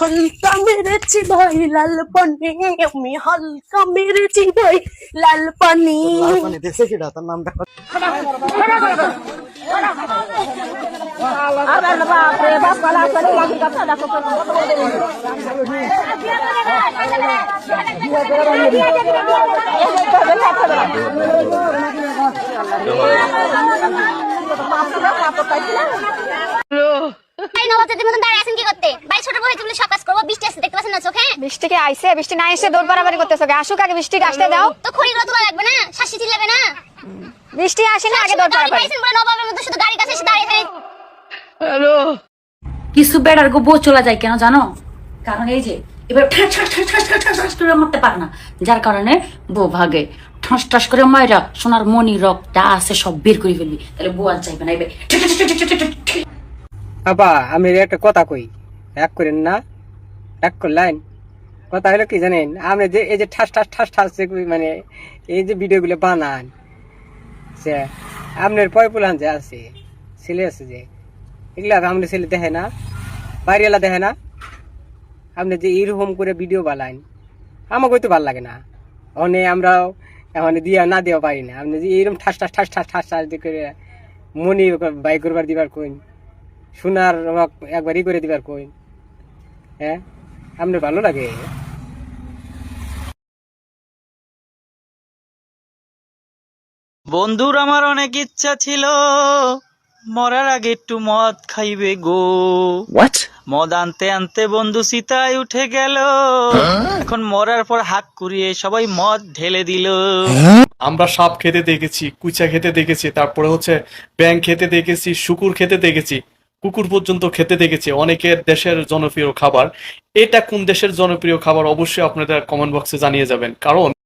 হালকা মেরেছি ভাই লাল পানি, আমি হালকা মেরেছি ভাই লাল পানি। দেখছে কিটা তার নাম দেখো। বৃষ্টিকে আইসে, বৃষ্টি না এসে দৌড় বাড়াবাড়ি করতেছো, আসুক আগে বৃষ্টিকে আসতে দাও। তো খড়িগুলো তোলা লাগবে না, শাসি লাগবে না। বৃষ্টি আসে না আগে দৌড় বাড়াবাড়ি। নবাবের মধ্যে শুধু গাড়ি কাছে এসে দাঁড়িয়ে কিছু বেড়ার গো বউ চলে যায় কেন জানো? কারণ এই যে এবার ঠাস ঠাস ঠাস ঠাস ঠাস ঠাস ঠাস করে মারতে পারে না, যার কারণে বউ ভাগে। ঠাস ঠাস করে মাইরা সোনার মনি রক যা আছে সব বের করে ফেলবি, তাহলে বউ আর চাইবে না। এবার আবা আমি একটা কথা কই, এক করেন না, এক করলেন। কথা হলো কি জানেন, আপনি যে এই যে ঠাস ঠাস ঠাস ঠাস মানে এই যে ভিডিওগুলো বানান, সে আপনার পয়পুলান যে আছে, ছেলে আছে যে, এগুলা আপনার ছেলে দেখে না, বাইরেলা দেখে না। আপনি যে এরকম করে ভিডিও বানান, আমাকে তো ভালো লাগে না। আমরাও এখন দিয়া না দেওয়া পারি না। আপনি যে এইরকম ঠাস ঠাস ঠাস ঠাস ঠাস ঠাস করে মনি বাই করবার দিবার কইন, সোনার একবার ই করে দিবার কইন, হ্যাঁ আপনার ভালো লাগে? বন্ধুর আমার অনেক ইচ্ছা ছিল মরার আগে একটু মদ খাইবে গো। মদ আনতে আনতে বন্ধু চিতায় উঠে গেল, এখন মরার পর হাত কুড়িয়ে সবাই মদ ঢেলে দিল। আমরা সাপ খেতে দেখেছি, কুচা খেতে দেখেছি, তারপরে হচ্ছে ব্যাঙ খেতে দেখেছি, শুকুর খেতে দেখেছি, কুকুর পর্যন্ত খেতে দেখেছি। অনেকের দেশের জনপ্রিয় খাবার। এটা কোন দেশের জনপ্রিয় খাবার অবশ্যই আপনাদের কমেন্ট বক্সে জানিয়ে যাবেন, কারণ